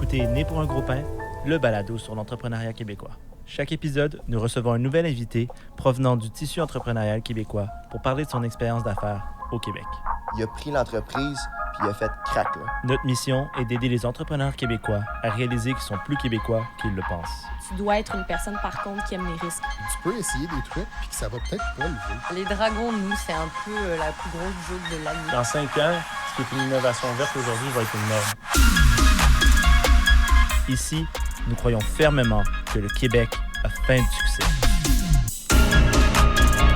écoutez Né pour un gros pain, le balado sur l'entrepreneuriat québécois. Chaque épisode, nous recevons un nouvel invité provenant du tissu entrepreneurial québécois pour parler de son expérience d'affaires au Québec. Il a pris l'entreprise puis il a fait crack, là. Notre mission est d'aider les entrepreneurs québécois à réaliser qu'ils sont plus québécois qu'ils le pensent. Tu dois être une personne, par contre, qui aime les risques. Tu peux essayer des trucs puis que ça va peut-être pas lever. Les dragons, nous, c'est un peu la plus grosse joke de l'année. Dans 5 ans, ce qui est une innovation verte aujourd'hui va être une norme. Ici, nous croyons fermement que le Québec a faim de succès.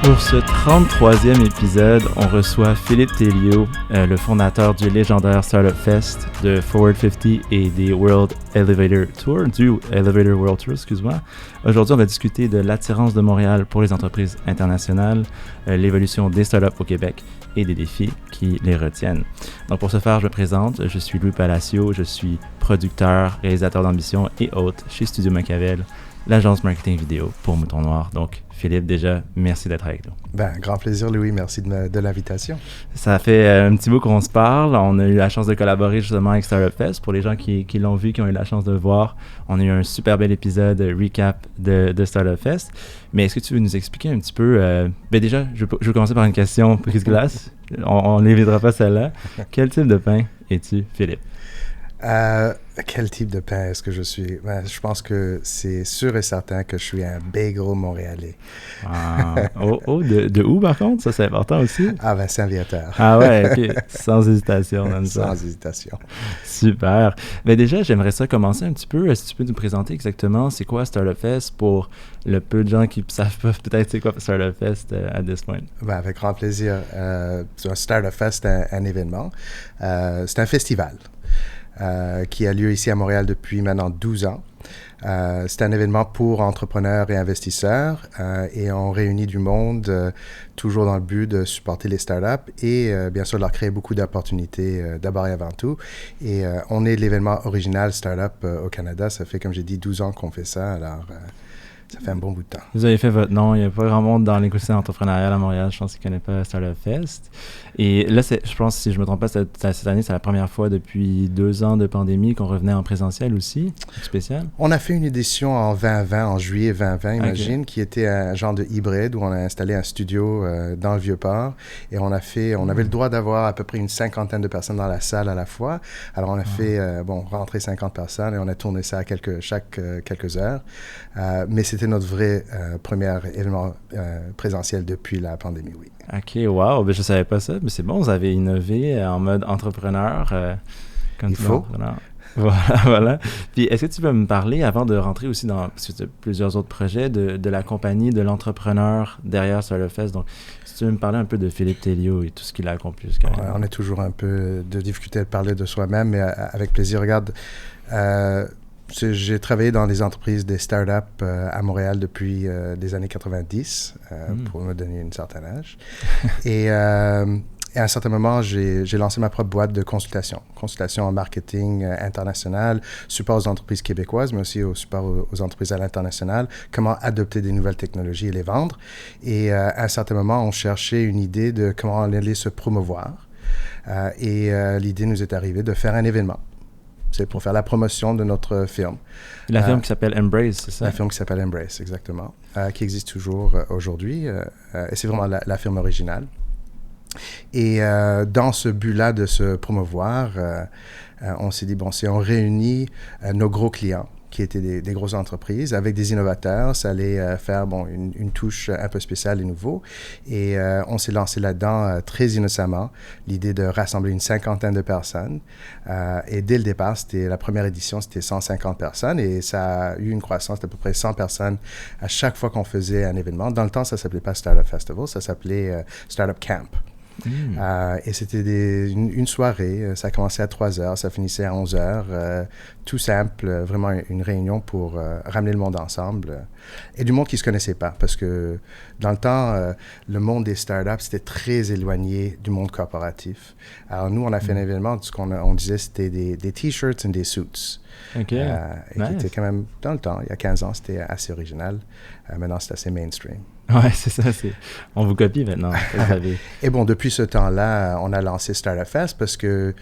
Pour ce 33e épisode, on reçoit Philippe Thériault, le fondateur du légendaire Startup Fest, de Forward 50 et des World Elevator Tour, du Elevator World Tour, excuse-moi. Aujourd'hui, on va discuter de l'attirance de Montréal pour les entreprises internationales, l'évolution des startups au Québec et des défis qui les retiennent. Donc pour ce faire, je me présente, je suis Louis Palacio, je suis producteur, réalisateur d'ambition et hôte chez Studio Machiavel, l'agence marketing vidéo pour Mouton Noir. Donc, Philippe, déjà, merci d'être avec nous. Grand plaisir, Louis. Merci de l'invitation. Ça fait un petit bout qu'on se parle. On a eu la chance de collaborer justement avec Startup Fest. Pour les gens qui l'ont vu, qui ont eu la chance de le voir, on a eu un super bel épisode recap de Startup Fest. Mais est-ce que tu veux nous expliquer un petit peu... déjà, je vais commencer par une question brise-glace. On n'évitera pas celle-là. Quel type de pain es-tu, Philippe? Quel type de pain est-ce que je suis? Je pense que c'est sûr et certain que je suis un bagel montréalais. De où par contre? Ça, c'est important aussi. Saint-Viateur. Ah ouais, ok. Sans hésitation. Sans hésitation. Super. Mais déjà, j'aimerais ça commencer un petit peu. Est-ce que tu peux nous présenter exactement c'est quoi Startup Fest pour le peu de gens qui ne savent pas peut-être c'est quoi Startup Fest à this point? Avec grand plaisir. Startup Fest, c'est un événement. C'est un festival. Qui a lieu ici à Montréal depuis maintenant 12 ans. C'est un événement pour entrepreneurs et investisseurs et on réunit du monde toujours dans le but de supporter les startups et bien sûr leur créer beaucoup d'opportunités d'abord et avant tout. Et on est l'événement original startup au Canada. Ça fait, comme j'ai dit, 12 ans qu'on fait ça. Alors, ça fait un bon bout de temps. Vous avez fait votre nom. Il n'y a pas grand monde dans l'écosystème entrepreneurial à Montréal. Je pense qu'ils ne connaissent pas Startup Fest. Et là, je pense, si je ne me trompe pas, cette année, c'est la première fois depuis 2 ans de pandémie qu'on revenait en présentiel aussi. Spécial. On a fait une édition en 2020, en juillet 2020, imagine, qui était un genre de hybride où on a installé un studio dans le Vieux-Port. Et on avait le droit d'avoir à peu près une 50aine de personnes dans la salle à la fois. Alors, on a fait, rentrer 50 personnes et on a tourné ça à quelques heures. Mais c'était notre vrai premier événement présentiel depuis la pandémie, oui. OK, wow. Ben, je ne savais pas ça, mais c'est bon, vous avez innové en mode entrepreneur. Il faut. Voilà. Puis, est-ce que tu peux me parler, avant de rentrer aussi dans plusieurs autres projets, de la compagnie, de l'entrepreneur derrière Startup Fest? Donc, si tu veux me parler un peu de Philippe Thériault et tout ce qu'il a accompli jusqu'à maintenant. On a toujours un peu de difficulté à parler de soi-même, mais avec plaisir. Regarde, j'ai travaillé dans des entreprises, des startups à Montréal depuis les années 90, pour me donner un certain âge. Et à un certain moment, j'ai lancé ma propre boîte de consultation en marketing international, support aux entreprises québécoises, mais aussi au support aux entreprises à l'international, comment adopter des nouvelles technologies et les vendre. Et à un certain moment, on cherchait une idée de comment on allait se promouvoir. Et l'idée nous est arrivée de faire un événement. C'est pour faire la promotion de notre firme. La firme qui s'appelle Embrace, c'est ça? La firme qui s'appelle Embrace, exactement, qui existe toujours aujourd'hui. Et c'est vraiment la firme originale. Et dans ce but-là de se promouvoir, on s'est dit, si on réunit nos gros clients, qui étaient des grosses entreprises, avec des innovateurs, ça allait faire une touche un peu spéciale et nouveau. Et on s'est lancé là-dedans très innocemment, l'idée de rassembler une 50aine de personnes. Et dès le départ, la première édition, c'était 150 personnes et ça a eu une croissance d'à peu près 100 personnes à chaque fois qu'on faisait un événement. Dans le temps, ça ne s'appelait pas Startup Festival, ça s'appelait Startup Camp. Et c'était une soirée, ça commençait à 3h, ça finissait à 11h, tout simple, vraiment une réunion pour ramener le monde ensemble et du monde qui ne se connaissait pas parce que dans le temps, le monde des startups, c'était très éloigné du monde corporatif. Alors nous, on a fait un événement, ce qu'on disait, c'était des t-shirts et des suits. OK. Et qui était quand même, dans le temps, il y a 15 ans, c'était assez original. Maintenant, c'est assez mainstream. Ouais, c'est ça. On vous copie maintenant. Et depuis ce temps-là, on a lancé Startup Fest parce que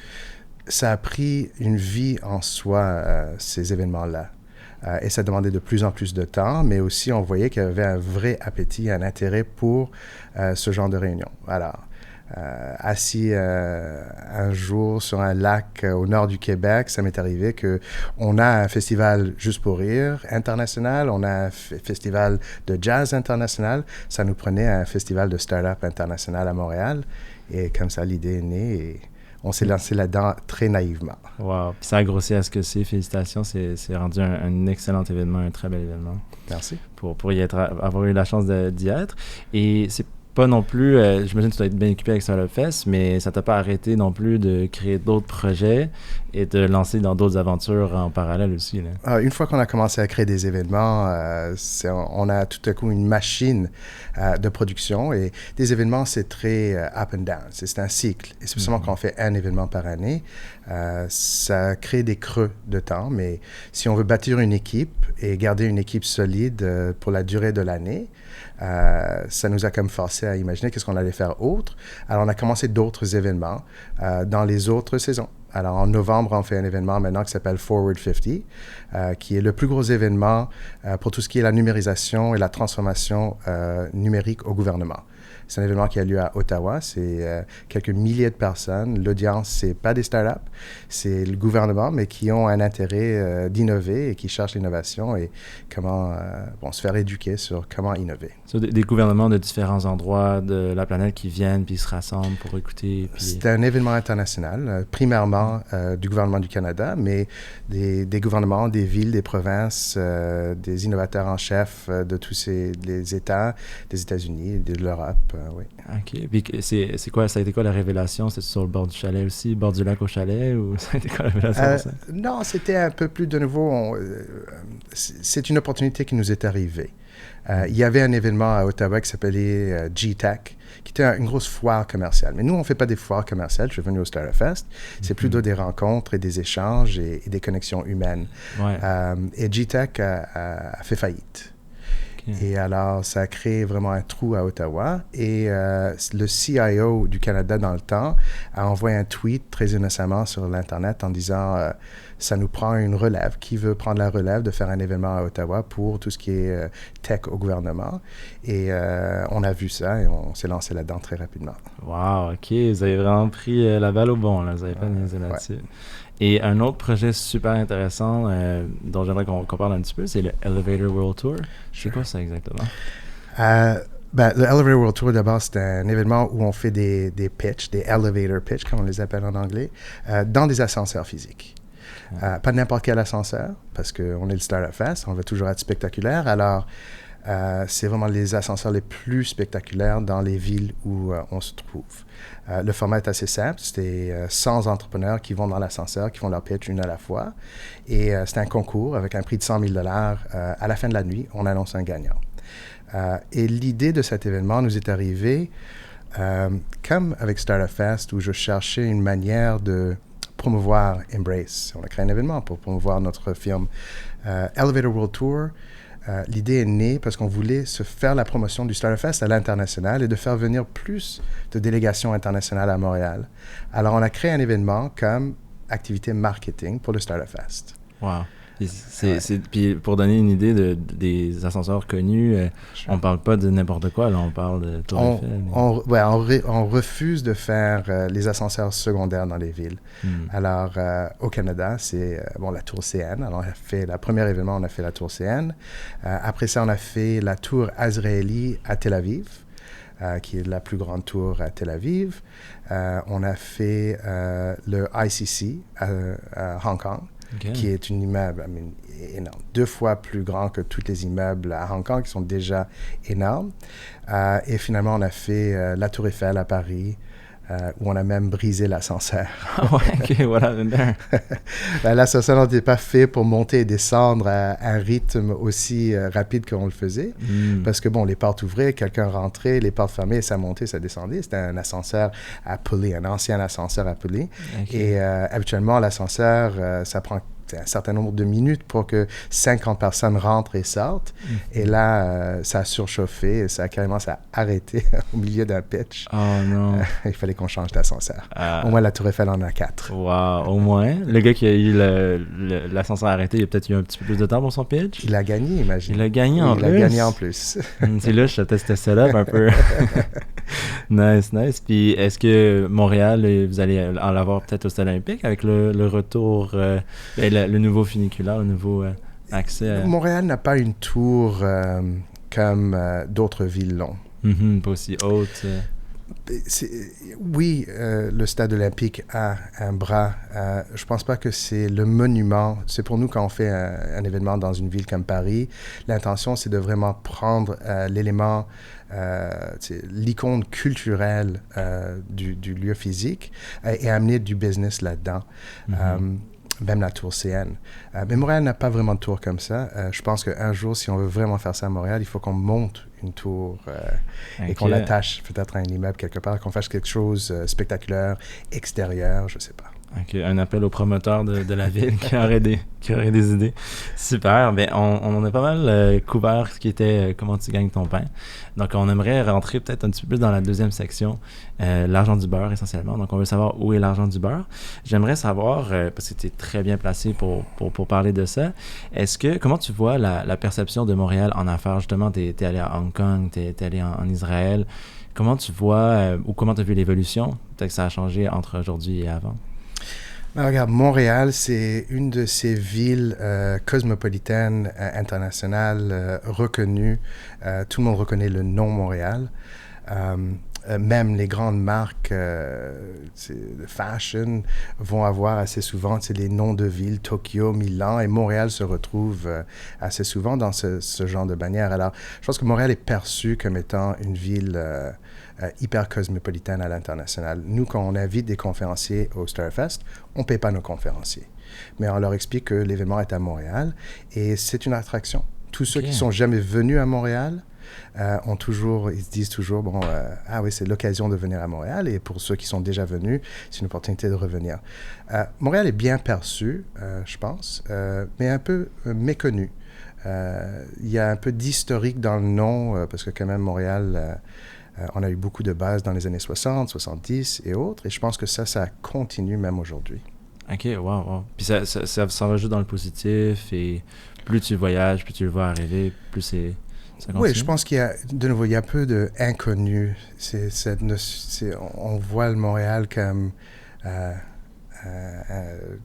ça a pris une vie en soi, ces événements-là. Et ça demandait de plus en plus de temps, mais aussi on voyait qu'il y avait un vrai appétit, un intérêt pour ce genre de réunion. Alors, assis un jour sur un lac au nord du Québec, ça m'est arrivé qu'on a un festival Juste pour rire international, on a un festival de jazz international, ça nous prenait un festival de start-up international à Montréal, et comme ça l'idée est née et on s'est lancé là-dedans très naïvement. Wow. Puis ça a grossi à ce que c'est. Félicitations. C'est rendu un excellent événement, un très bel événement. Merci. Pour y être, avoir eu la chance d'y être. Et c'est pas non plus, j'imagine que tu dois être bien occupé avec Startup Fest, mais ça t'a pas arrêté non plus de créer d'autres projets et de lancer dans d'autres aventures en parallèle aussi, là. Une fois qu'on a commencé à créer des événements, on a tout à coup une machine de production, et des événements, c'est très up and down, c'est un cycle. Et spécialement quand on fait un événement par année, ça crée des creux de temps, mais si on veut bâtir une équipe et garder une équipe solide pour la durée de l'année, ça nous a comme forcé à imaginer qu'est-ce qu'on allait faire autre. Alors, on a commencé d'autres événements dans les autres saisons. Alors, en novembre, on fait un événement maintenant qui s'appelle Forward 50, qui est le plus gros événement pour tout ce qui est la numérisation et la transformation numérique au gouvernement. C'est un événement qui a lieu à Ottawa. C'est quelques milliers de personnes. L'audience, c'est pas des startups, c'est le gouvernement, mais qui ont un intérêt d'innover et qui cherchent l'innovation et comment se faire éduquer sur comment innover. Des gouvernements de différents endroits de la planète qui viennent puis se rassemblent pour écouter. Puis... C'est un événement international, primairement du gouvernement du Canada, mais des gouvernements, des villes, des provinces, des innovateurs en chef de tous les États, des États-Unis, de l'Europe. Oui. OK. Puis c'est quoi, ça a été quoi la révélation? C'était sur le bord du chalet aussi, bord du lac au chalet, ou ça a été quoi la révélation? Non, c'était un peu plus de nouveau. C'est une opportunité qui nous est arrivée. Il y avait un événement à Ottawa qui s'appelait G-Tech, qui était une grosse foire commerciale. Mais nous, on ne fait pas des foires commerciales. Je suis venu au Startup Fest. C'est plutôt des rencontres et des échanges et des connexions humaines. Ouais. Et G-Tech a fait faillite. Et alors, ça a créé vraiment un trou à Ottawa. Et le CIO du Canada, dans le temps, a envoyé un tweet très innocemment sur l'Internet en disant ça nous prend une relève. Qui veut prendre la relève de faire un événement à Ottawa pour tout ce qui est tech au gouvernement? Et on a vu ça et on s'est lancé là-dedans très rapidement. Wow, OK. Vous avez vraiment pris la balle au bon, là. Vous n'avez pas niaisé là-dessus. Ouais. Et un autre projet super intéressant dont j'aimerais qu'on parle un petit peu, c'est le Elevator World Tour. C'est quoi ça exactement? Le Elevator World Tour, d'abord, c'est un événement où on fait des pitchs, des elevator pitch, comme on les appelle en anglais, dans des ascenseurs physiques. Pas n'importe quel ascenseur, parce qu'on est le Startup Fest, on veut toujours être spectaculaire. Alors, c'est vraiment les ascenseurs les plus spectaculaires dans les villes où on se trouve. Le format est assez simple. C'est 100 entrepreneurs qui vont dans l'ascenseur, qui font leur pitch une à la fois. Et c'est un concours avec un prix de 100 000 $. À la fin de la nuit, on annonce un gagnant. Et l'idée de cet événement nous est arrivée comme avec Startup Fest, où je cherchais une manière de promouvoir Embrace. On a créé un événement pour promouvoir notre firme. Elevator World Tour, l'idée est née parce qu'on voulait se faire la promotion du Startup Fest à l'international et de faire venir plus de délégations internationales à Montréal. Alors, on a créé un événement comme activité marketing pour le Startup Fest. Wow. Puis pour donner une idée des ascenseurs connus, on ne parle pas de n'importe quoi, là, on parle de Tour Eiffel. On refuse de faire les ascenseurs secondaires dans les villes. Alors, au Canada, c'est la Tour CN. Alors, le premier événement, on a fait la Tour CN. Après ça, on a fait la Tour Azrieli à Tel Aviv, qui est la plus grande tour à Tel Aviv. On a fait le ICC à Hong Kong. Okay. Qui est un immeuble énorme, 2 fois plus grand que tous les immeubles à Hong Kong qui sont déjà énormes. Et finalement, on a fait la Tour Eiffel à Paris, où on a même brisé l'ascenseur. OK, voilà. L'ascenseur n'était pas fait pour monter et descendre à un rythme aussi rapide qu'on le faisait. Parce que, les portes ouvraient, quelqu'un rentrait, les portes fermées, ça montait, ça descendait. C'était un ascenseur à poulie, un ancien ascenseur à poulie. Okay. Et habituellement, l'ascenseur, ça prend un certain nombre de minutes pour que 50 personnes rentrent et sortent. Et là, ça a surchauffé, ça a arrêté au milieu d'un pitch. Oh non. Il fallait qu'on change d'ascenseur. Au moins, la Tour Eiffel en a 4. Wow, au moins. Le gars qui a eu l'ascenseur arrêté, il a peut-être eu un petit peu plus de temps pour son pitch. Il a gagné, imagine. Il a gagné en plus. Il a gagné en plus. C'est là, je testais ça un peu. Nice. Puis est-ce que Montréal, vous allez en avoir peut-être au Stade olympique avec le retour, le nouveau funiculaire, le nouveau accès Montréal n'a pas une tour comme d'autres villes l'ont. Pas aussi haute. Oui, le Stade olympique a un bras. Je pense pas que c'est le monument. C'est pour nous quand on fait un événement dans une ville comme Paris, l'intention c'est de vraiment prendre l'élément, l'icône culturelle du lieu physique et amener du business là-dedans. Même la tour CN. Mais Montréal n'a pas vraiment de tour comme ça. Je pense qu'un jour, si on veut vraiment faire ça à Montréal, il faut qu'on monte une tour et qu'on l'attache peut-être à un immeuble quelque part, qu'on fasse quelque chose spectaculaire, extérieur, je sais pas. Ok, un appel aux promoteurs de la ville qui auraient des idées. Super. Ben, on a pas mal couvert ce qui était comment tu gagnes ton pain. Donc, on aimerait rentrer peut-être un petit peu plus dans la deuxième section, l'argent du beurre essentiellement. Donc, on veut savoir où est l'argent du beurre. J'aimerais savoir, parce que tu es très bien placé pour parler de ça, comment tu vois la perception de Montréal en affaires? Justement, tu es allé à Hong Kong, tu es allé en Israël. Comment tu vois, ou comment tu as vu l'évolution? Peut-être que ça a changé entre aujourd'hui et avant. Ben, regarde, Montréal, c'est une de ces villes cosmopolitaines, internationales, reconnues. Tout le monde reconnaît le nom Montréal. Même les grandes marques de fashion vont avoir assez souvent les noms de villes, Tokyo, Milan, et Montréal se retrouve assez souvent dans ce genre de bannière. Alors, je pense que Montréal est perçu comme étant une ville hyper cosmopolitaine à l'international. Nous, quand on invite des conférenciers au Starfest, on ne paie pas nos conférenciers. Mais on leur explique que l'événement est à Montréal et c'est une attraction. Tous ceux qui ne sont jamais venus à Montréal, ils se disent toujours, ah oui, c'est l'occasion de venir à Montréal. Et pour ceux qui sont déjà venus, c'est une opportunité de revenir. Montréal est bien perçu, je pense, mais un peu méconnu. Il y a un peu d'historique dans le nom, parce que quand même, Montréal... on a eu beaucoup de bases dans les années 60, 70 et autres, et je pense que ça continue même aujourd'hui. OK, wow. Puis ça va juste dans le positif, et plus tu voyages, plus tu le vois arriver, plus ça continue. Oui, je pense qu'il y a, de nouveau, il y a peu d'inconnus. On voit le Montréal comme...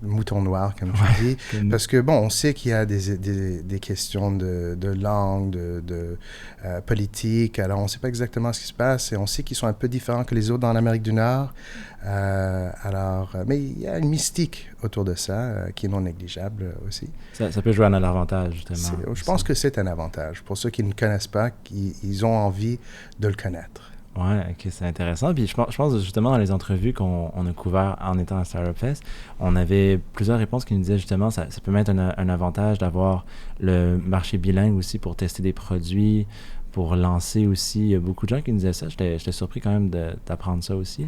mouton noir, comme tu dis, parce que, on sait qu'il y a des questions de langue, de politique, alors on ne sait pas exactement ce qui se passe, et on sait qu'ils sont un peu différents que les autres dans l'Amérique du Nord, mais il y a une mystique autour de ça qui est non négligeable aussi. Ça peut jouer à leur avantage, justement. Je pense que c'est un avantage. Pour ceux qui ne connaissent pas, ils ont envie de le connaître. Ouais, ok, c'est intéressant. Puis je pense justement dans les entrevues qu'on a couvertes en étant à Startup Fest, on avait plusieurs réponses qui nous disaient justement ça peut mettre un avantage d'avoir le marché bilingue aussi pour tester des produits, pour lancer aussi. Il y a beaucoup de gens qui nous disaient ça. J'étais surpris quand même d'apprendre ça aussi,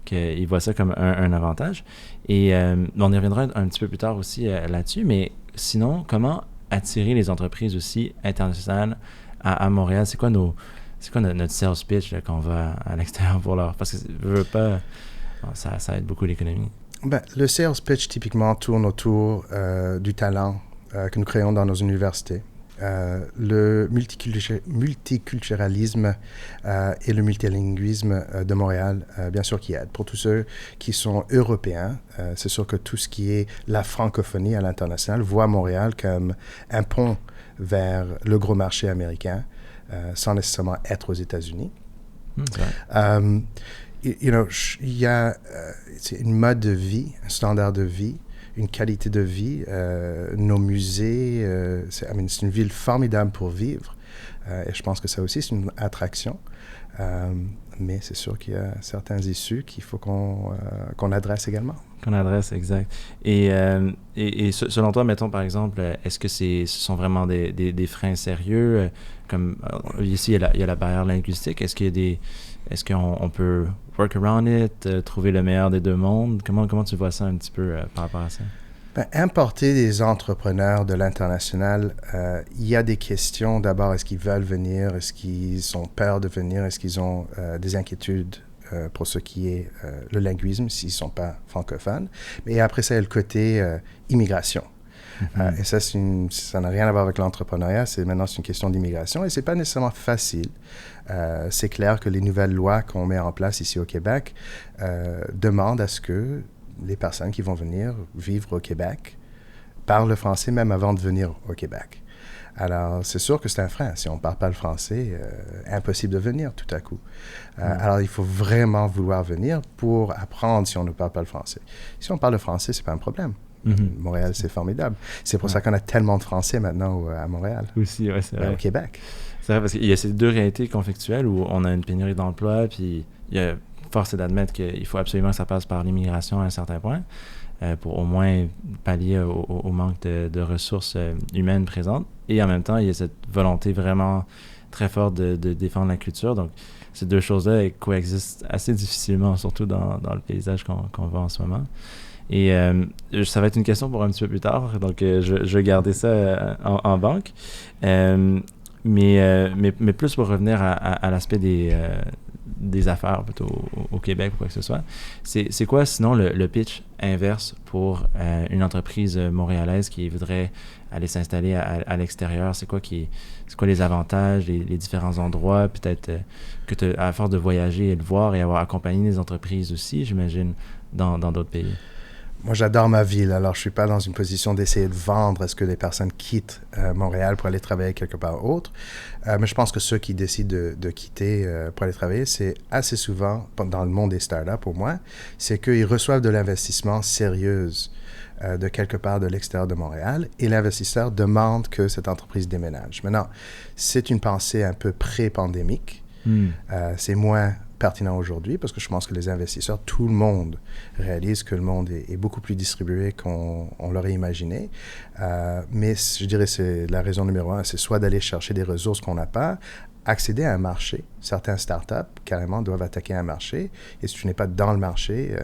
qu'ils voient ça comme un avantage. Et on y reviendra un petit peu plus tard aussi là-dessus. Mais sinon, comment attirer les entreprises aussi internationales à Montréal? C'est quoi notre sales pitch là, quand on va à l'extérieur pour leur... Parce que ça aide beaucoup l'économie. Le sales pitch, typiquement, tourne autour du talent que nous créons dans nos universités. Le multiculturalisme et le multilinguisme de Montréal, bien sûr, qui aide. Pour tous ceux qui sont européens, c'est sûr que tout ce qui est la francophonie à l'international voit Montréal comme un pont vers le gros marché américain, sans nécessairement être aux États-Unis. Il y a une mode de vie, un standard de vie, une qualité de vie. Nos musées, c'est une ville formidable pour vivre. Et je pense que ça aussi, c'est une attraction. Mais c'est sûr qu'il y a certains issues qu'il faut qu'on adresse également. Qu'on adresse, exact. Et selon toi, mettons par exemple, est-ce que ce sont vraiment des freins sérieux? Comme ici, il y a la barrière linguistique. Est-ce qu'on peut work around it, trouver le meilleur des deux mondes? Comment tu vois ça un petit peu par rapport à ça? Ben, importer des entrepreneurs de l'international, il y a des questions. D'abord, est-ce qu'ils veulent venir? Est-ce qu'ils ont peur de venir? Est-ce qu'ils ont des inquiétudes pour ce qui est le linguisme, s'ils ne sont pas francophones? Mais après ça, il y a le côté immigration. Et ça, ça n'a rien à voir avec l'entrepreneuriat. Maintenant, c'est une question d'immigration. Et ce n'est pas nécessairement facile. C'est clair que les nouvelles lois qu'on met en place ici au Québec demandent à ce que les personnes qui vont venir vivre au Québec parlent le français même avant de venir au Québec. Alors, c'est sûr que c'est un frein. Si on ne parle pas le français, impossible de venir tout à coup. Alors, il faut vraiment vouloir venir pour apprendre si on ne parle pas le français. Si on parle le français, ce n'est pas un problème. Montréal, c'est formidable. C'est pour ça qu'on a tellement de Français maintenant à Montréal. Aussi, oui, c'est vrai. Au Québec. C'est vrai, parce qu'il y a ces deux réalités conflictuelles où on a une pénurie d'emploi, puis il y a force est d'admettre qu'il faut absolument que ça passe par l'immigration à un certain point, pour au moins pallier au manque de ressources humaines présentes. Et en même temps, il y a cette volonté vraiment très forte de défendre la culture. Donc, ces deux choses-là coexistent assez difficilement, surtout dans le paysage qu'on voit en ce moment. Et ça va être une question pour un petit peu plus tard, donc je vais garder ça en banque. Mais plus pour revenir à l'aspect des affaires plutôt au Québec ou quoi que ce soit. C'est quoi sinon le pitch inverse pour une entreprise montréalaise qui voudrait aller s'installer à l'extérieur? C'est quoi les avantages, les différents endroits, peut-être que à force de voyager et de voir et avoir accompagné des entreprises aussi, j'imagine, dans d'autres pays? Moi, j'adore ma ville, alors je ne suis pas dans une position d'essayer de vendre à ce que les personnes quittent Montréal pour aller travailler quelque part autre. Mais je pense que ceux qui décident de quitter pour aller travailler, c'est assez souvent, dans le monde des startups pour moi, c'est qu'ils reçoivent de l'investissement sérieux de quelque part de l'extérieur de Montréal et l'investisseur demande que cette entreprise déménage. Maintenant, c'est une pensée un peu pré-pandémique. C'est moins pertinent aujourd'hui parce que je pense que les investisseurs, tout le monde réalise que le monde est beaucoup plus distribué qu'on l'aurait imaginé. Mais je dirais c'est la raison numéro un, c'est soit d'aller chercher des ressources qu'on n'a pas, accéder à un marché. Certaines startups, carrément, doivent attaquer un marché. Et si tu n'es pas dans le marché,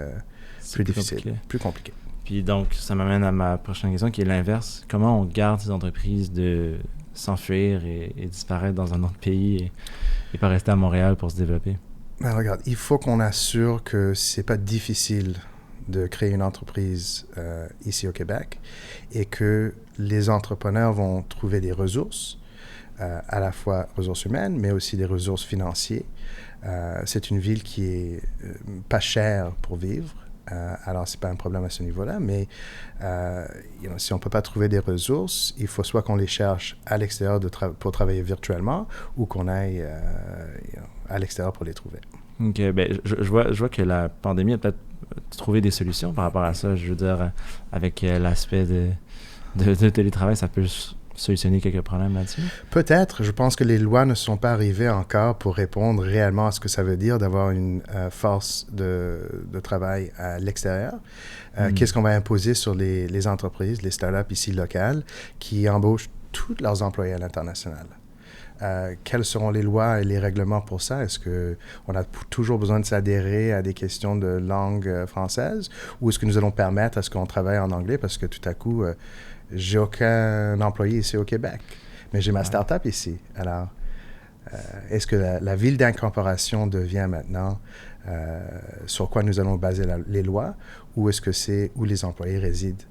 plus difficile, plus compliqué. Puis donc, ça m'amène à ma prochaine question qui est l'inverse. Comment on garde ces entreprises de s'enfuir et disparaître dans un autre pays et pas rester à Montréal pour se développer? Ben, regarde, il faut qu'on assure que c'est pas difficile de créer une entreprise ici au Québec et que les entrepreneurs vont trouver des ressources, à la fois ressources humaines, mais aussi des ressources financières. C'est une ville qui est pas chère pour vivre. Alors, ce n'est pas un problème à ce niveau-là, mais si on ne peut pas trouver des ressources, il faut soit qu'on les cherche à l'extérieur pour travailler virtuellement ou qu'on aille à l'extérieur pour les trouver. OK. Ben, je vois que la pandémie a peut-être trouvé des solutions par rapport à ça. Je veux dire, avec l'aspect de télétravail, ça peut solutionner quelques problèmes là-dessus? Peut-être. Je pense que les lois ne sont pas arrivées encore pour répondre réellement à ce que ça veut dire d'avoir une force de travail à l'extérieur. Qu'est-ce qu'on va imposer sur les entreprises, les startups ici locales qui embauchent tous leurs employés à l'international? Quelles seront les lois et les règlements pour ça? Est-ce qu'on a toujours besoin de s'adhérer à des questions de langue française ou est-ce que nous allons permettre à ce qu'on travaille en anglais parce que tout à coup, j'ai aucun employé ici au Québec, mais j'ai ma start-up ici. Alors, est-ce que la ville d'incorporation devient maintenant sur quoi nous allons baser les lois ou est-ce que c'est où les employés résident?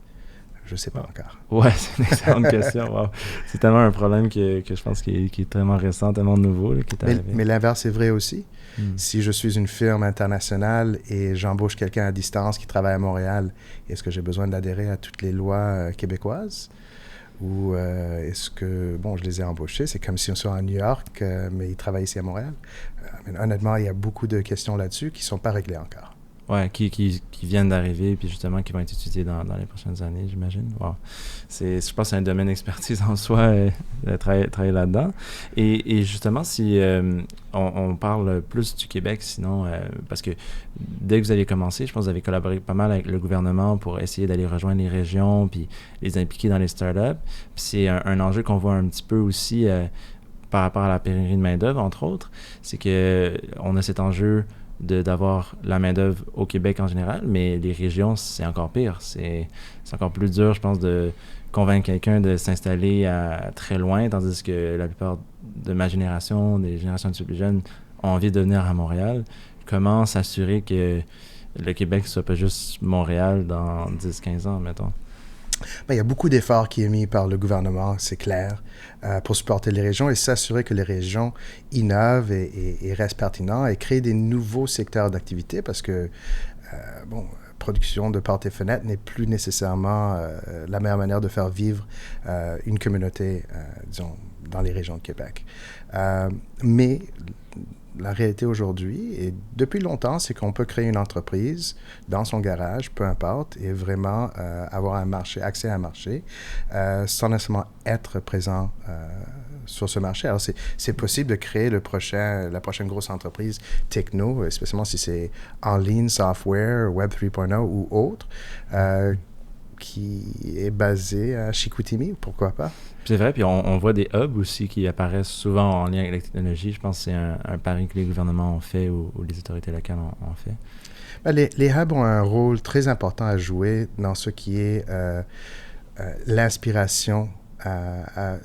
Je ne sais pas encore. Ouais, c'est une excellente question. Wow. C'est tellement un problème que je pense qui est tellement récent, tellement nouveau là, qui est arrivé. Mais l'inverse est vrai aussi. Si je suis une firme internationale et j'embauche quelqu'un à distance qui travaille à Montréal, est-ce que j'ai besoin d'adhérer à toutes les lois québécoises? Ou est-ce que, bon, je les ai embauchés, c'est comme si on soit à New York, mais ils travaillent ici à Montréal? Mais honnêtement, il y a beaucoup de questions là-dessus qui ne sont pas réglées encore. Ouais, qui viennent d'arriver, puis justement qui vont être étudiés dans les prochaines années, j'imagine. Wow. Je pense que c'est un domaine d'expertise en soi, de travailler là-dedans. Et justement, si on parle plus du Québec, sinon, parce que dès que vous avez commencé, je pense que vous avez collaboré pas mal avec le gouvernement pour essayer d'aller rejoindre les régions, puis les impliquer dans les startups. Puis c'est un enjeu qu'on voit un petit peu aussi par rapport à la pénurie de main-d'œuvre, entre autres, c'est qu'on a cet enjeu d'avoir la main-d'œuvre au Québec en général, mais les régions, c'est encore pire. C'est encore plus dur, je pense, de convaincre quelqu'un de s'installer à très loin, tandis que la plupart de ma génération, des générations un petit peu plus jeunes, ont envie de venir à Montréal. Comment s'assurer que le Québec ne soit pas juste Montréal dans 10-15 ans, mettons? Il y a beaucoup d'efforts qui est mis par le gouvernement, c'est clair, pour supporter les régions et s'assurer que les régions innovent et restent pertinents et créent des nouveaux secteurs d'activité parce que, production de portes et fenêtres n'est plus nécessairement la meilleure manière de faire vivre une communauté, disons, dans les régions de Québec. Mais la réalité aujourd'hui, et depuis longtemps, c'est qu'on peut créer une entreprise dans son garage, peu importe, et vraiment avoir un marché, accès à un marché, sans nécessairement être présent sur ce marché. Alors, c'est possible de créer la prochaine grosse entreprise techno, spécialement si c'est en ligne, software, Web 3.0 ou autre, qui est basé à Chicoutimi, pourquoi pas? C'est vrai, puis on voit des hubs aussi qui apparaissent souvent en lien avec la technologie. Je pense que c'est un pari que les gouvernements ont fait ou les autorités locales ont fait. Les hubs ont un rôle très important à jouer dans ce qui est l'inspiration à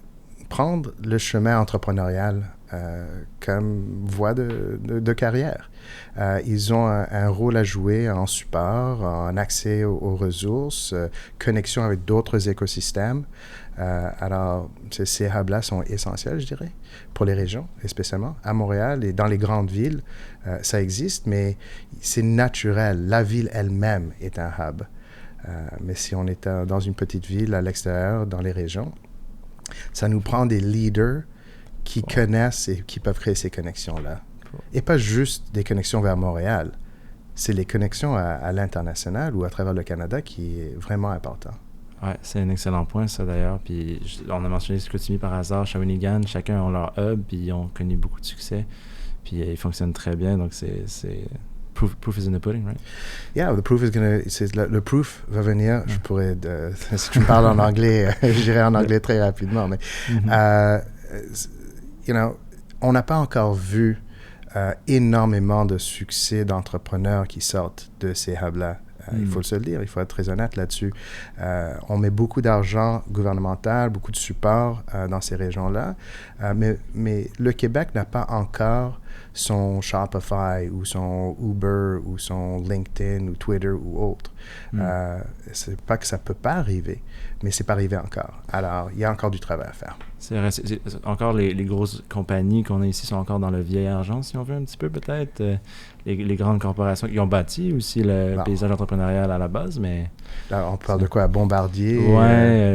prendre le chemin entrepreneurial comme voie de carrière. Ils ont un rôle à jouer en support, en accès aux ressources, connexion avec d'autres écosystèmes. Alors, ces hubs-là sont essentiels, je dirais, pour les régions, et spécialement à Montréal et dans les grandes villes. Ça existe, mais c'est naturel. La ville elle-même est un hub. Mais si on est dans une petite ville à l'extérieur, dans les régions, ça nous prend des leaders qui connaissent et qui peuvent créer ces connexions-là. Et pas juste des connexions vers Montréal. C'est les connexions à l'international ou à travers le Canada qui est vraiment important. Oui, c'est un excellent point, ça, d'ailleurs. Puis on a mentionné Chicoutimi par hasard, Shawinigan, chacun ont leur hub, puis ils ont connu beaucoup de succès. Puis ils fonctionnent très bien, donc c'est proof is in the pudding, right? Yeah, le proof va venir. Je pourrais, si tu me parles en anglais, j'irai en anglais très rapidement. Mais, on n'a pas encore vu énormément de succès d'entrepreneurs qui sortent de ces hubs-là. Il faut se le dire, il faut être très honnête là-dessus. On met beaucoup d'argent gouvernemental, beaucoup de support dans ces régions-là, mais le Québec n'a pas encore son Shopify ou son Uber ou son LinkedIn ou Twitter ou autre. C'est pas que ça peut pas arriver, mais c'est pas arrivé encore. Alors, il y a encore du travail à faire. C'est vrai. Encore les grosses compagnies qu'on a ici sont encore dans le vieil argent, si on veut, un petit peu peut-être. Les grandes corporations qui ont bâti aussi le paysage entrepreneurial à la base, mais... Là, on parle de quoi? Bombardier?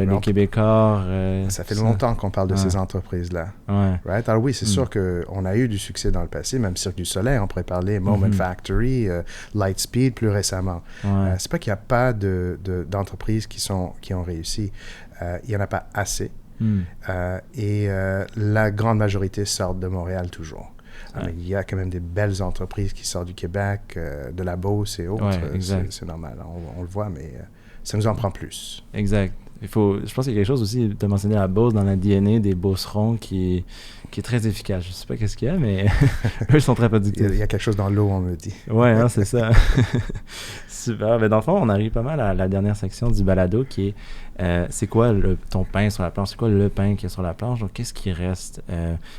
Les Québécois. Ça fait longtemps qu'on parle de ces entreprises-là. Ouais. Right? Alors oui, c'est sûr qu'on a eu du succès dans le passé, même Cirque du Soleil, on pourrait parler Moment Factory, Lightspeed plus récemment. C'est pas qu'il n'y a pas d'entreprises qui ont réussi. Il n'y en a pas assez. Et la grande majorité sortent de Montréal toujours. Mais il y a quand même des belles entreprises qui sortent du Québec, de la Beauce et autres. C'est normal, on le voit, mais ça nous en prend plus. Exact. Je pense qu'il y a quelque chose aussi, tu as mentionné la Beauce dans la DNA des Beaucerons qui est très efficace. Je ne sais pas qu'est-ce qu'il y a, mais eux sont très productifs. Il y a quelque chose dans l'eau, on me dit. Oui, c'est ça. Super. Dans le fond, on arrive pas mal à la dernière section du balado qui est c'est quoi ton pain sur la planche? C'est quoi le pain qui est sur la planche? Donc, qu'est-ce qui reste?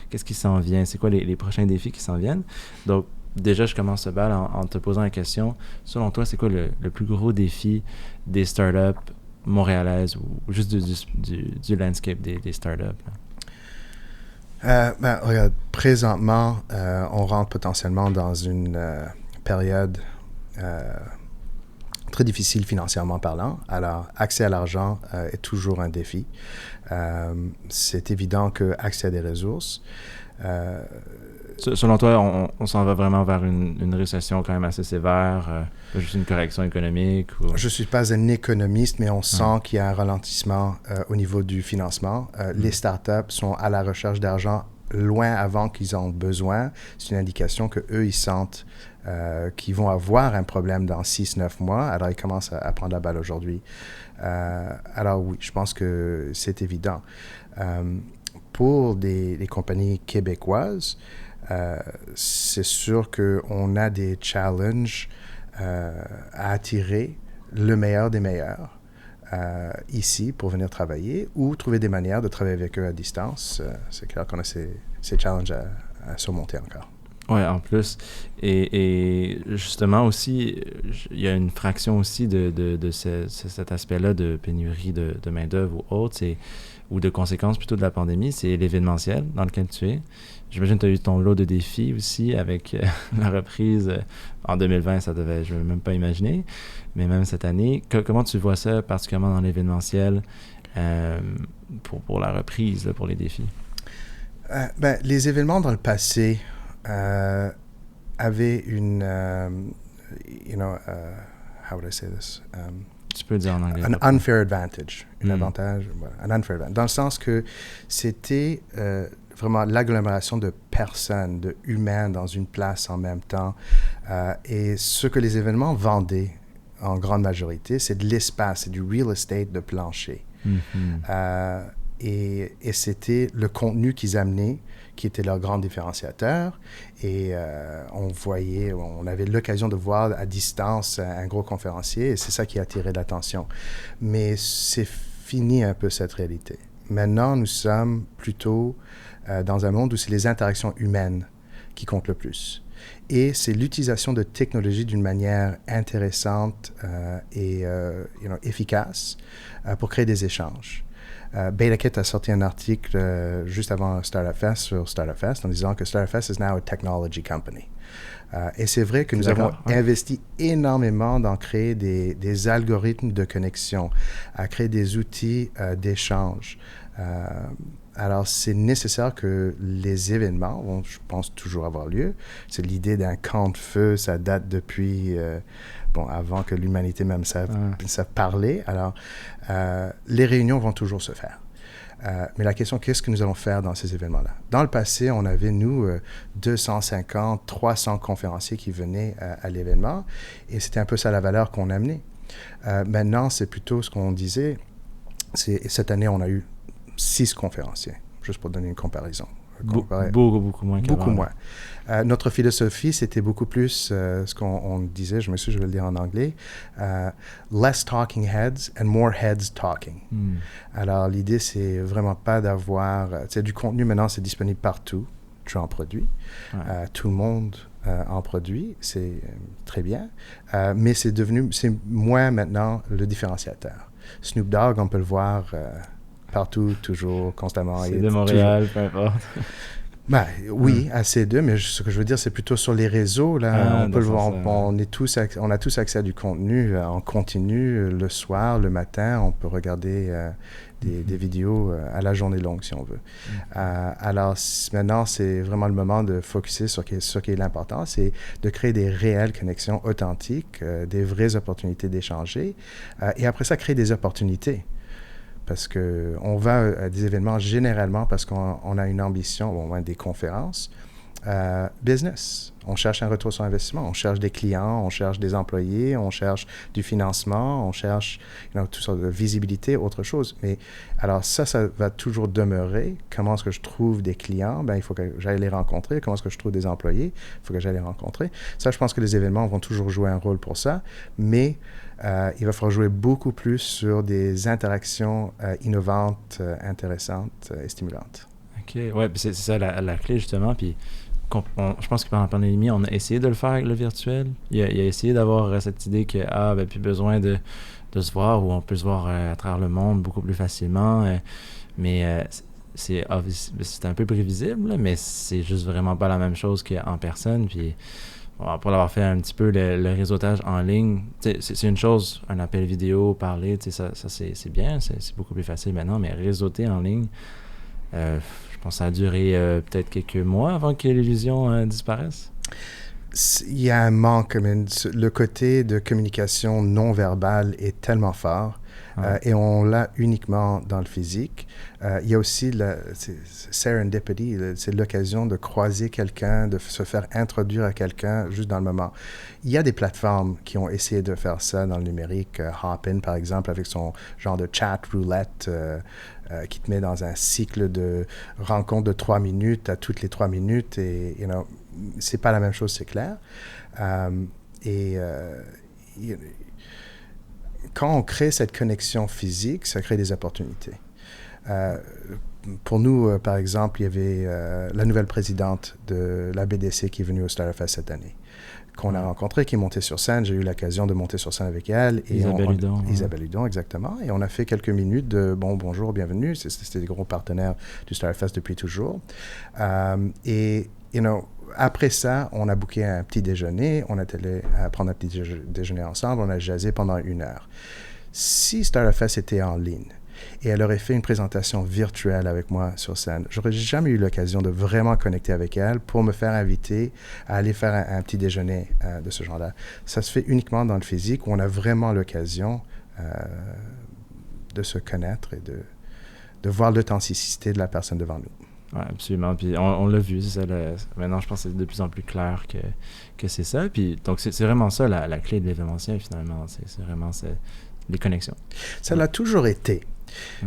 Qu'est-ce qui s'en vient? C'est quoi les prochains défis qui s'en viennent? Donc, déjà, je commence ce bal en te posant la question. Selon toi, c'est quoi le plus gros défi des startups montréalaises ou juste du landscape des startups? Regarde, présentement, on rentre potentiellement dans une période très difficile financièrement parlant. Alors, accès à l'argent est toujours un défi. C'est évident que accès à des ressources... Selon toi, on s'en va vraiment vers une récession quand même assez sévère, juste une correction économique? Ou... Je ne suis pas un économiste, mais on sent qu'il y a un ralentissement au niveau du financement. Les startups sont à la recherche d'argent loin avant qu'ils en ont besoin. C'est une indication qu'eux, ils sentent qu'ils vont avoir un problème dans 6-9 mois. Alors, ils commencent à prendre la balle aujourd'hui. Alors oui, je pense que c'est évident. Pour des compagnies québécoises, c'est sûr qu'on a des challenges à attirer le meilleur des meilleurs ici pour venir travailler ou trouver des manières de travailler avec eux à distance. C'est clair qu'on a ces challenges à surmonter encore. Oui, en plus. Et justement aussi, il y a une fraction aussi de cet aspect-là de pénurie de main-d'œuvre ou autre, ou de conséquences plutôt de la pandémie, c'est l'événementiel dans lequel tu es. J'imagine que tu as eu ton lot de défis aussi avec la reprise en 2020, je ne veux même pas imaginer, mais même cette année. Comment tu vois ça, particulièrement dans l'événementiel, pour la reprise, là, pour les défis? Les événements dans le passé avaient une, how would I say this? Tu peux le dire en anglais. Un unfair advantage. Un avantage, un unfair advantage. Dans le sens que c'était vraiment l'agglomération de personnes, de humains dans une place en même temps. Et ce que les événements vendaient en grande majorité, c'est de l'espace, c'est du real estate de plancher. Et c'était le contenu qu'ils amenaient qui était leur grand différenciateur. Et on avait l'occasion de voir à distance un gros conférencier, et c'est ça qui a attiré l'attention. Mais c'est fini un peu cette réalité. Maintenant, nous sommes plutôt dans un monde où c'est les interactions humaines qui comptent le plus. Et c'est l'utilisation de technologies d'une manière intéressante et efficace pour créer des échanges. BetaKit a sorti un article juste avant Startup Fest sur Startup Fest en disant que Startup Fest is now a technology company. Et c'est vrai que nous avons investi énormément dans créer des algorithmes de connexion, à créer des outils d'échange. Alors, c'est nécessaire que les événements vont, je pense, toujours avoir lieu. C'est l'idée d'un camp de feu, ça date depuis, avant que l'humanité même savent parler. Alors, les réunions vont toujours se faire. Mais la question, qu'est-ce que nous allons faire dans ces événements-là? Dans le passé, on avait, 250, 300 conférenciers qui venaient à l'événement, et c'était un peu ça la valeur qu'on amenait. Maintenant, c'est plutôt ce qu'on disait. Cette année, on a eu 6 conférenciers, juste pour donner une comparaison. Beaucoup moins qu'avant. Beaucoup moins. Notre philosophie, c'était beaucoup plus ce qu'on disait, je vais le dire en anglais, less talking heads and more heads talking. Alors, l'idée, c'est vraiment pas d'avoir... du contenu, maintenant, c'est disponible partout. Tu en produis. Tout le monde en produit. C'est très bien. Mais c'est moi, maintenant, le différenciateur. Snoop Dogg, on peut le voir... partout, toujours, constamment. C'est de Montréal, peu importe. Oui, à C2, mais ce que je veux dire, c'est plutôt sur les réseaux. Là, on peut le voir, on a tous accès à du contenu en continu, le soir, le matin. On peut regarder des vidéos à la journée longue, si on veut. Alors, maintenant, c'est vraiment le moment de focuser sur ce qui est l'important, c'est de créer des réelles connexions authentiques, des vraies opportunités d'échanger, et après ça, créer des opportunités. Parce qu'on va à des événements généralement parce qu'on a une ambition, des conférences, business. On cherche un retour sur investissement, on cherche des clients, on cherche des employés, on cherche du financement, on cherche toutes sortes de visibilité, autre chose. Mais alors ça va toujours demeurer. Comment est-ce que je trouve des clients? Il faut que j'aille les rencontrer. Comment est-ce que je trouve des employés? Il faut que j'aille les rencontrer. Ça, je pense que les événements vont toujours jouer un rôle pour ça, mais il va falloir jouer beaucoup plus sur des interactions innovantes, intéressantes et stimulantes. OK. Oui, c'est ça la clé, justement. Puis je pense que pendant la pandémie, on a essayé de le faire avec le virtuel. Il a essayé d'avoir cette idée que, plus besoin de se voir, ou on peut se voir à travers le monde beaucoup plus facilement. Mais c'est un peu prévisible, mais c'est juste vraiment pas la même chose qu'en personne. Puis pour l'avoir fait un petit peu, le réseautage en ligne, c'est une chose, un appel vidéo, parler, ça c'est bien, c'est beaucoup plus facile maintenant, mais réseauter en ligne, je pense que ça a duré peut-être quelques mois avant que l'illusion disparaisse. Il y a un manque, le côté de communication non verbale est tellement fort Et on l'a uniquement dans le physique. Il y a aussi serendipity, c'est l'occasion de croiser quelqu'un, de se faire introduire à quelqu'un juste dans le moment. Il y a des plateformes qui ont essayé de faire ça dans le numérique. Hopin, par exemple, avec son genre de chat roulette qui te met dans un cycle de rencontre de 3 minutes à toutes les 3 minutes. Et, c'est pas la même chose, c'est clair. Quand on crée cette connexion physique, ça crée des opportunités. Pour nous, par exemple, il y avait la nouvelle présidente de la BDC qui est venue au Starfest cette année, qu'on a rencontrée, qui est montée sur scène. J'ai eu l'occasion de monter sur scène avec elle. Et Isabelle Hudon. Isabelle Hudon, exactement. Et on a fait quelques minutes de bonjour, bienvenue. C'était des gros partenaires du Starfest depuis toujours. Après ça, on a booké un petit déjeuner. On est allé prendre un petit déjeuner ensemble. On a jasé pendant 1 heure. Si Starfest était en ligne et elle aurait fait une présentation virtuelle avec moi sur scène, j'aurais jamais eu l'occasion de vraiment connecter avec elle pour me faire inviter à aller faire un petit déjeuner de ce genre-là. Ça se fait uniquement dans le physique où on a vraiment l'occasion de se connaître et de voir l'authenticité de la personne devant nous. Oui, absolument. Puis on l'a vu, c'est ça. Maintenant, je pense que c'est de plus en plus clair que c'est ça. Puis, donc, c'est vraiment ça la clé de l'événementiel, finalement. C'est vraiment les connexions. Ça l'a toujours été.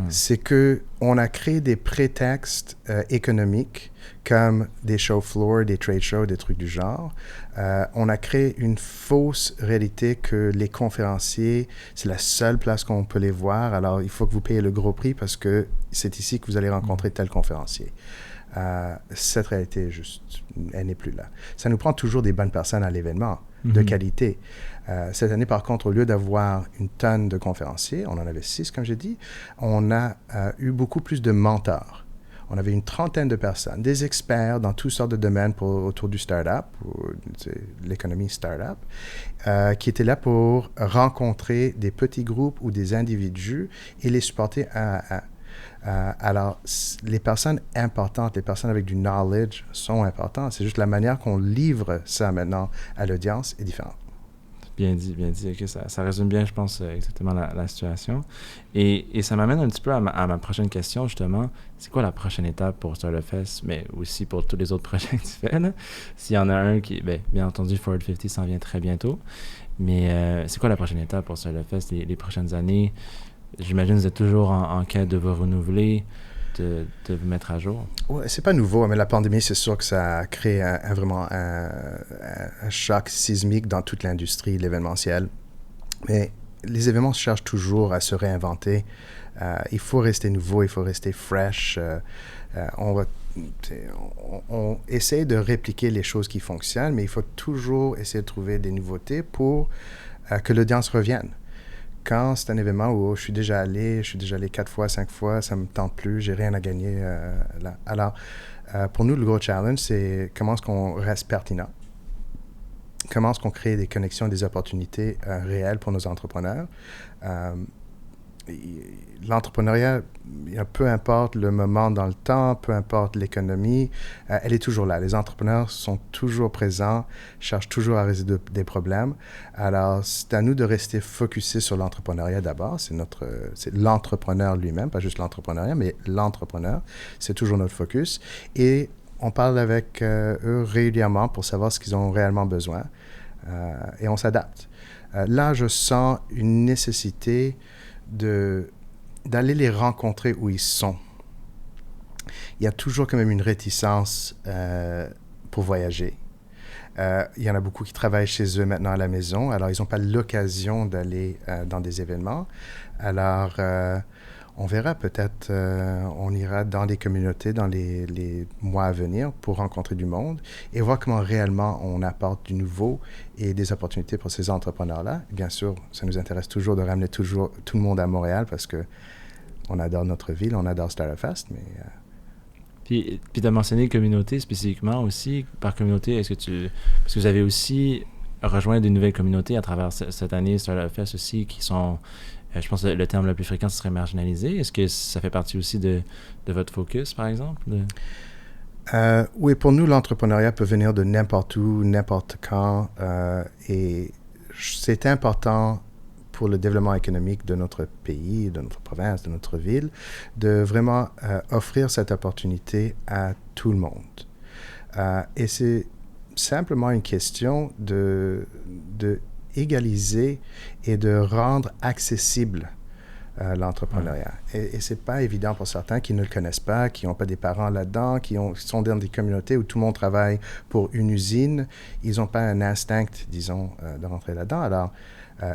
C'est qu'on a créé des prétextes économiques comme des show floor, des trade shows, des trucs du genre. On a créé une fausse réalité que les conférenciers, c'est la seule place qu'on peut les voir. Alors, il faut que vous payiez le gros prix parce que c'est ici que vous allez rencontrer tel conférencier. Cette réalité, elle n'est plus là. Ça nous prend toujours des bonnes personnes à l'événement, de qualité. Cette année, par contre, au lieu d'avoir une tonne de conférenciers, on en avait 6, comme j'ai dit, on a eu beaucoup plus de mentors. On avait une 30aine de personnes, des experts dans toutes sortes de domaines autour du start-up, l'économie start-up, qui étaient là pour rencontrer des petits groupes ou des individus et les supporter un à un. Alors, les personnes importantes, les personnes avec du knowledge sont importantes. C'est juste la manière qu'on livre ça maintenant à l'audience est différente. Bien dit. Okay, ça résume bien, je pense, exactement la situation. Et ça m'amène un petit peu à ma prochaine question, justement. C'est quoi la prochaine étape pour Starfest, mais aussi pour tous les autres projets que tu fais, là? S'il y en a un qui... bien entendu, Forward 50 s'en vient très bientôt. Mais c'est quoi la prochaine étape pour Starfest, les prochaines années? J'imagine que vous êtes toujours en quête de vous renouveler, de vous mettre à jour. Ouais, c'est pas nouveau, mais la pandémie, c'est sûr que ça a créé vraiment un choc sismique dans toute l'industrie, l'événementiel. Mais les événements cherchent toujours à se réinventer. Il faut rester nouveau, il faut rester fresh. On essaie de répliquer les choses qui fonctionnent, mais il faut toujours essayer de trouver des nouveautés pour que l'audience revienne. Quand c'est un événement où je suis déjà allé 4 fois, 5 fois, ça ne me tente plus, j'ai rien à gagner là. Alors, pour nous, le gros challenge, c'est comment est-ce qu'on reste pertinent, comment est-ce qu'on crée des connexions, des opportunités réelles pour nos entrepreneurs. L'entrepreneuriat, peu importe le moment dans le temps, peu importe l'économie, elle est toujours là. Les entrepreneurs sont toujours présents, cherchent toujours à résoudre des problèmes. Alors, c'est à nous de rester focusés sur l'entrepreneuriat d'abord. C'est l'entrepreneur lui-même, pas juste l'entrepreneuriat, mais l'entrepreneur. C'est toujours notre focus. Et on parle avec eux régulièrement pour savoir ce qu'ils ont réellement besoin. Et on s'adapte. Là, je sens une nécessité d'aller les rencontrer où ils sont. Il y a toujours quand même une réticence pour voyager. Il y en a beaucoup qui travaillent chez eux maintenant à la maison, alors ils n'ont pas l'occasion d'aller dans des événements. Alors, on verra peut-être, on ira dans les communautés dans les mois à venir pour rencontrer du monde et voir comment réellement on apporte du nouveau et des opportunités pour ces entrepreneurs-là. Bien sûr, ça nous intéresse toujours de ramener toujours tout le monde à Montréal parce qu'on adore notre ville, on adore Starfest, mais... Puis tu as mentionné communauté spécifiquement aussi. Par communauté, parce que vous avez aussi rejoint de nouvelles communautés à travers cette année Starfest aussi qui sont... je pense que le terme le plus fréquent, ce serait marginalisé. Est-ce que ça fait partie aussi de votre focus, par exemple? Oui, pour nous, l'entrepreneuriat peut venir de n'importe où, n'importe quand. Et c'est important pour le développement économique de notre pays, de notre province, de notre ville, de vraiment offrir cette opportunité à tout le monde. Et c'est simplement une question de égaliser et de rendre accessible l'entrepreneuriat. Et c'est pas évident pour certains qui ne le connaissent pas, qui n'ont pas des parents là-dedans, qui sont dans des communautés où tout le monde travaille pour une usine. Ils n'ont pas un instinct, disons, de rentrer là-dedans. Alors,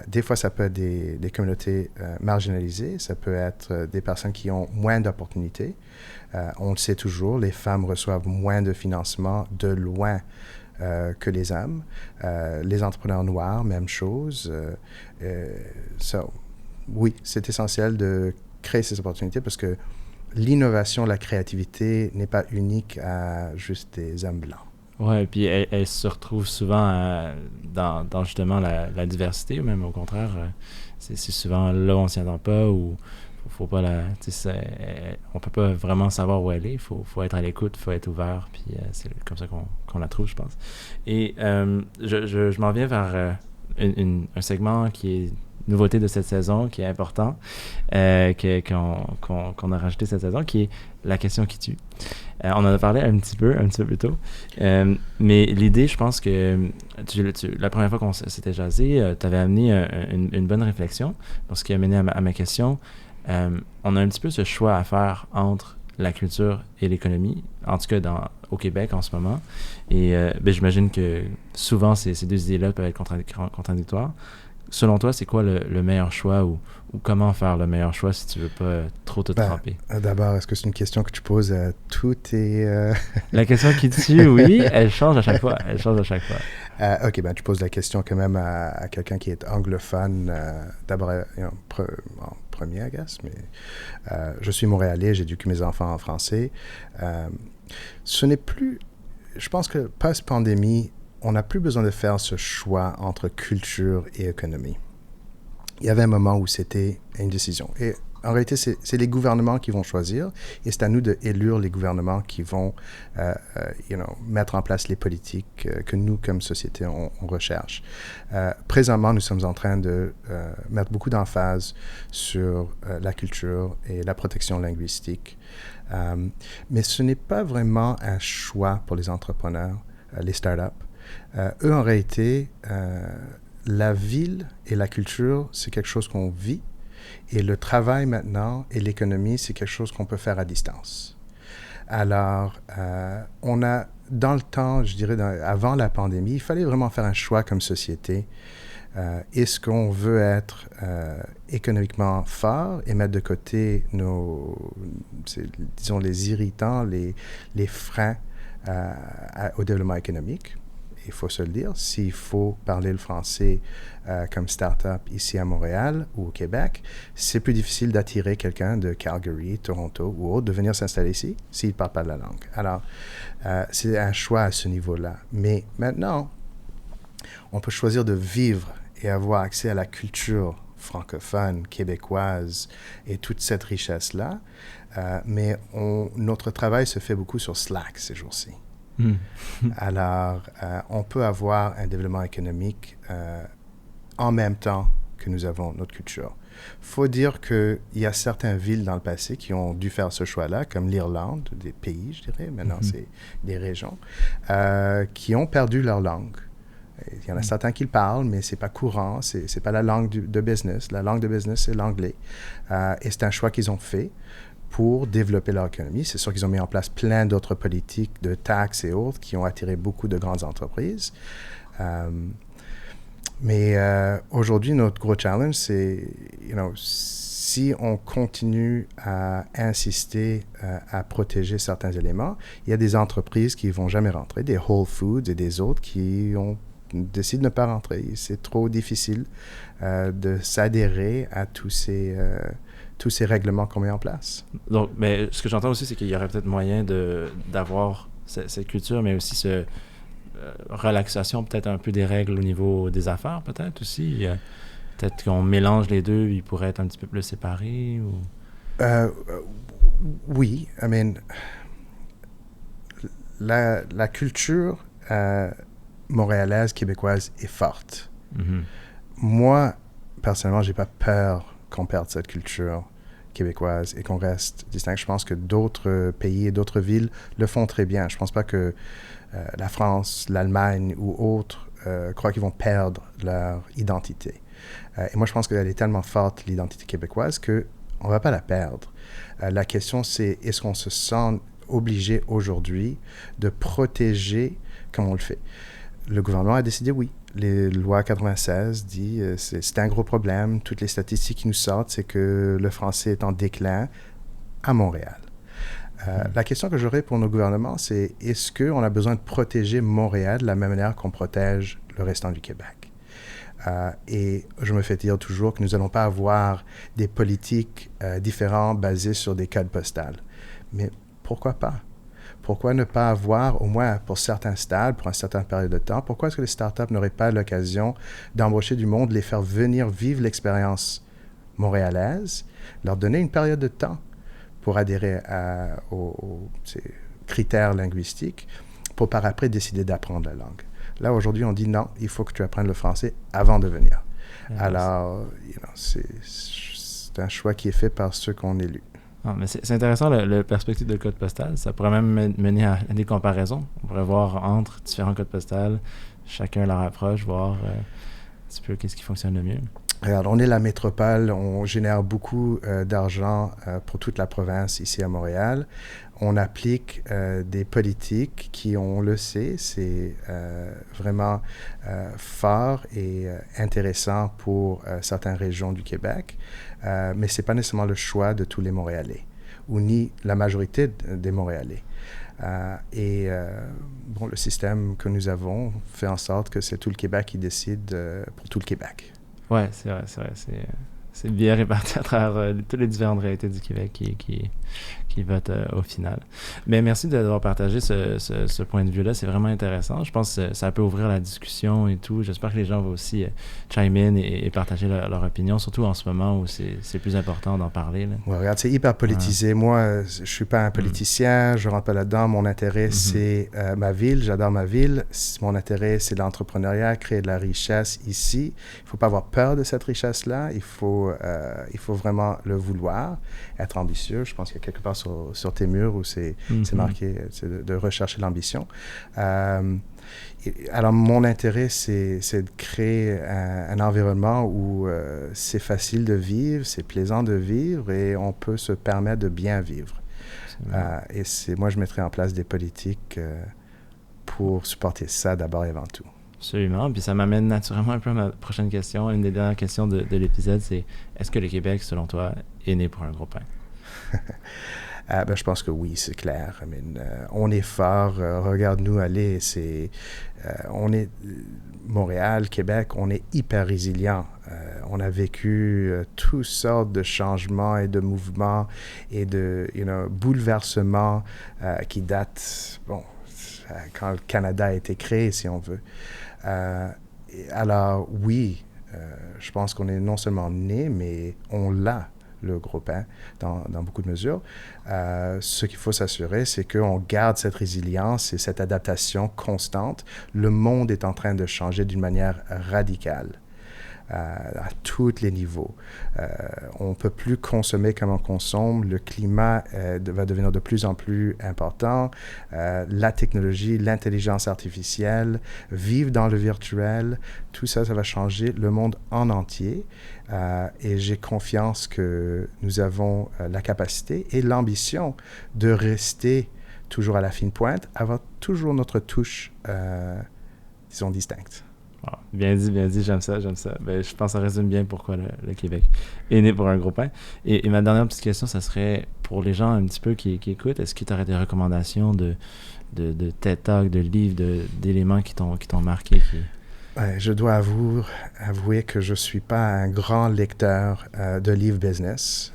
des fois, ça peut être des communautés marginalisées, ça peut être des personnes qui ont moins d'opportunités. On le sait toujours, les femmes reçoivent moins de financement de loin que les hommes. Les entrepreneurs noirs, même chose. Oui, c'est essentiel de créer ces opportunités parce que l'innovation, la créativité n'est pas unique à juste des hommes blancs. Oui, puis elle se retrouve souvent dans justement la diversité, ou même au contraire, c'est souvent là où on ne s'y attend pas, ou faut pas on peut pas vraiment savoir où elle est, faut être à l'écoute, faut être ouvert, puis c'est comme ça qu'on la trouve, je pense. Et je m'en viens vers un segment qui est nouveauté de cette saison, qui est important, qu'on a rajouté cette saison, qui est la question qui tue. On en a parlé un petit peu plus tôt, mais l'idée, je pense que la première fois qu'on s'était jasé, tu avais amené une bonne réflexion, ce qui a mené à ma question. On a un petit peu ce choix à faire entre la culture et l'économie, en tout cas au Québec en ce moment, et j'imagine que souvent ces deux idées-là peuvent être contradictoires. Selon toi, c'est quoi le meilleur choix ou comment faire le meilleur choix si tu veux pas trop te tremper? D'abord, est-ce que c'est une question que tu poses à tous tes... La question qui tue, oui, elle change à chaque fois. OK, tu poses la question quand même à quelqu'un qui est anglophone, d'abord en premier, I guess, mais je suis montréalais, j'éduque mes enfants en français. Ce n'est plus... Je pense que post-pandémie, on n'a plus besoin de faire ce choix entre culture et économie. Il y avait un moment où c'était une décision. Et en réalité, c'est les gouvernements qui vont choisir et c'est à nous d'élire les gouvernements qui vont mettre en place les politiques que nous, comme société, on recherche. Présentement, nous sommes en train de mettre beaucoup d'emphase sur la culture et la protection linguistique. Mais ce n'est pas vraiment un choix pour les entrepreneurs, les startups. Eux, en réalité, la ville et la culture, c'est quelque chose qu'on vit. Et le travail maintenant et l'économie, c'est quelque chose qu'on peut faire à distance. Alors, on a, dans le temps, je dirais, avant la pandémie, il fallait vraiment faire un choix comme société. Est-ce qu'on veut être économiquement fort et mettre de côté disons, les irritants, les freins au développement économique? Il faut se le dire, s'il faut parler le français comme start-up ici à Montréal ou au Québec, c'est plus difficile d'attirer quelqu'un de Calgary, Toronto ou autre de venir s'installer ici s'il ne parle pas la langue. Alors, c'est un choix à ce niveau-là. Mais maintenant, on peut choisir de vivre et avoir accès à la culture francophone, québécoise et toute cette richesse-là. Mais notre travail se fait beaucoup sur Slack ces jours-ci. Alors, on peut avoir un développement économique en même temps que nous avons notre culture. Il faut dire qu'il y a certaines villes dans le passé qui ont dû faire ce choix-là, comme l'Irlande, des pays, je dirais, maintenant c'est des régions, qui ont perdu leur langue. Il y en a certains qui le parlent, mais ce n'est pas courant, ce n'est pas la langue de business. La langue de business, c'est l'anglais. Et c'est un choix qu'ils ont fait pour développer leur économie. C'est sûr qu'ils ont mis en place plein d'autres politiques de taxes et autres qui ont attiré beaucoup de grandes entreprises. Mais aujourd'hui, notre gros challenge, c'est, si on continue à insister à protéger certains éléments, il y a des entreprises qui ne vont jamais rentrer, des Whole Foods et des autres qui décident de ne pas rentrer. C'est trop difficile de s'adhérer à tous ces règlements qu'on met en place. Donc, mais ce que j'entends aussi, c'est qu'il y aurait peut-être moyen d'avoir cette culture, mais aussi relaxation peut-être un peu des règles au niveau des affaires, peut-être aussi. Peut-être qu'on mélange les deux, ils pourraient être un petit peu plus séparés. Ou... Oui, la culture montréalaise, québécoise est forte. Mm-hmm. Moi, personnellement, j'ai pas peur qu'on perde cette culture québécoise et qu'on reste distinct. Je pense que d'autres pays et d'autres villes le font très bien. Je pense pas que la France, l'Allemagne ou autres croient qu'ils vont perdre leur identité. Et moi, je pense qu'elle est tellement forte, l'identité québécoise, qu'on ne va pas la perdre. La question, c'est est-ce qu'on se sent obligé aujourd'hui de protéger comme on le fait? Le gouvernement a décidé oui. Les lois 96 dit c'est un gros problème. Toutes les statistiques qui nous sortent, c'est que le français est en déclin à Montréal. La question que j'aurais pour nos gouvernements, c'est est-ce qu'on a besoin de protéger Montréal de la même manière qu'on protège le restant du Québec? Et je me fais dire toujours que nous n'allons pas avoir des politiques différentes basées sur des codes postales. Mais pourquoi pas? Pourquoi ne pas avoir, au moins pour certains stades, pour une certaine période de temps, pourquoi est-ce que les startups n'auraient pas l'occasion d'embaucher du monde, les faire venir vivre l'expérience montréalaise, leur donner une période de temps pour adhérer aux critères linguistiques, pour par après décider d'apprendre la langue. Là, aujourd'hui, on dit non, il faut que tu apprennes le français avant de venir. Alors, c'est un choix qui est fait par ceux qu'on élu. Ah, mais c'est intéressant, le perspective de code postal. Ça pourrait même mener à des comparaisons. On pourrait voir entre différents codes postales, chacun leur approche, voir un petit peu qu'est-ce qui fonctionne le mieux. Regarde, on est la métropole, on génère beaucoup d'argent pour toute la province ici à Montréal. On applique des politiques qui, on le sait, c'est vraiment fort et intéressant pour certaines régions du Québec, mais ce n'est pas nécessairement le choix de tous les Montréalais, ou ni la majorité des Montréalais. Bon, le système que nous avons fait en sorte que c'est tout le Québec qui décide pour tout le Québec. Oui, c'est vrai. C'est bien réparti à travers toutes les différentes réalités du Québec qui votent au final. Mais merci d'avoir partagé ce point de vue-là. C'est vraiment intéressant. Je pense que ça peut ouvrir la discussion et tout. J'espère que les gens vont aussi chime in et partager leur opinion, surtout en ce moment où c'est plus important d'en parler. Là. Ouais, regarde, c'est hyper politisé. Moi, je ne suis pas un politicien. Je ne rentre pas là-dedans. Mon intérêt, c'est ma ville. J'adore ma ville. Mon intérêt, c'est l'entrepreneuriat, créer de la richesse ici. Il ne faut pas avoir peur de cette richesse-là. Il faut vraiment le vouloir, être ambitieux. Je pense qu'il y a quelque part sur tes murs où c'est marqué de rechercher l'ambition. Alors, mon intérêt, c'est de créer un environnement où c'est facile de vivre, c'est plaisant de vivre et on peut se permettre de bien vivre. Et moi, je mettrais en place des politiques pour supporter ça d'abord et avant tout. Absolument. Puis ça m'amène naturellement un peu à ma prochaine question. Une des dernières questions de l'épisode, c'est est-ce que le Québec, selon toi, est né pour un gros pain? Je pense que oui, c'est clair. On est fort. Regarde-nous aller. On est Montréal, Québec, on est hyper résilient. On a vécu toutes sortes de changements et de mouvements et de bouleversements qui datent, quand le Canada a été créé, si on veut. Alors oui, je pense qu'on est non seulement né, mais on l'a, le gros pain, dans beaucoup de mesures. Ce qu'il faut s'assurer, c'est qu'on garde cette résilience et cette adaptation constante. Le monde est en train de changer d'une manière radicale. À tous les niveaux. On ne peut plus consommer comme on consomme. Le climat va devenir de plus en plus important. La technologie, l'intelligence artificielle, vivre dans le virtuel, tout ça, ça va changer le monde en entier. Et j'ai confiance que nous avons la capacité et l'ambition de rester toujours à la fine pointe, avoir toujours notre touche, disons, distincte. Oh, bien dit, j'aime ça. Ben, je pense que ça résume bien pourquoi le Québec est né pour un gros pain. Et ma dernière petite question, ça serait pour les gens un petit peu qui écoutent, est-ce que tu aurais des recommandations de TED Talk, de livres, d'éléments qui t'ont marqué? Je dois avouer que je ne suis pas un grand lecteur de livres business.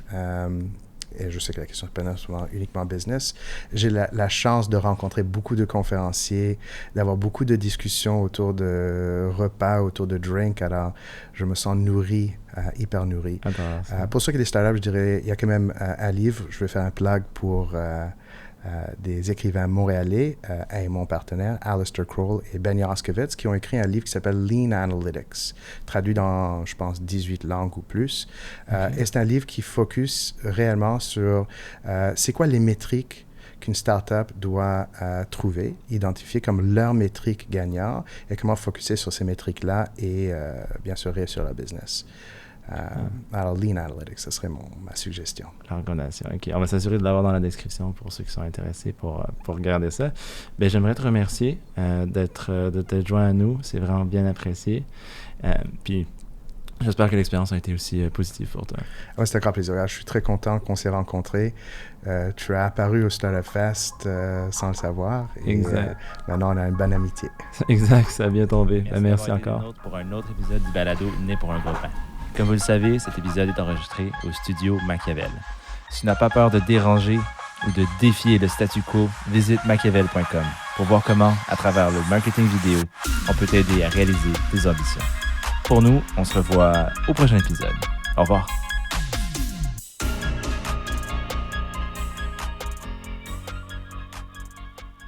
Et je sais que la question n'est pas souvent uniquement business. J'ai la chance de rencontrer beaucoup de conférenciers, d'avoir beaucoup de discussions autour de repas, autour de drinks. Alors, je me sens nourri, hyper nourri. Pour ceux qui ont des startups, je dirais, il y a quand même un livre. Je vais faire un plug pour des écrivains montréalais et mon partenaire, Alistair Kroll et Ben Yaskovitz, qui ont écrit un livre qui s'appelle Lean Analytics, traduit dans, je pense, 18 langues ou plus. Et c'est un livre qui focus réellement sur c'est quoi les métriques qu'une startup doit trouver, identifier comme leurs métriques gagnantes et comment focuser sur ces métriques-là et bien sûr réussir leur business. Alors, Lean Analytics, ce serait ma suggestion. La recommandation, OK. On va s'assurer de l'avoir dans la description pour ceux qui sont intéressés pour regarder ça. Bien, j'aimerais te remercier de t'être joint à nous. C'est vraiment bien apprécié. Puis, j'espère que l'expérience a été aussi positive pour toi. Oui, c'est un grand plaisir. Je suis très content qu'on s'est rencontrés. Tu as apparu au Startup Fest sans le savoir. Et exact. Maintenant, on a une bonne amitié. Exact, ça a bien tombé. Merci encore. Pour un autre épisode du balado Né pour un gros pain. Comme vous le savez, cet épisode est enregistré au studio Machiavel. Si tu n'as pas peur de déranger ou de défier le statu quo, visite machiavel.com pour voir comment, à travers le marketing vidéo, on peut t'aider à réaliser tes ambitions. Pour nous, on se revoit au prochain épisode. Au revoir.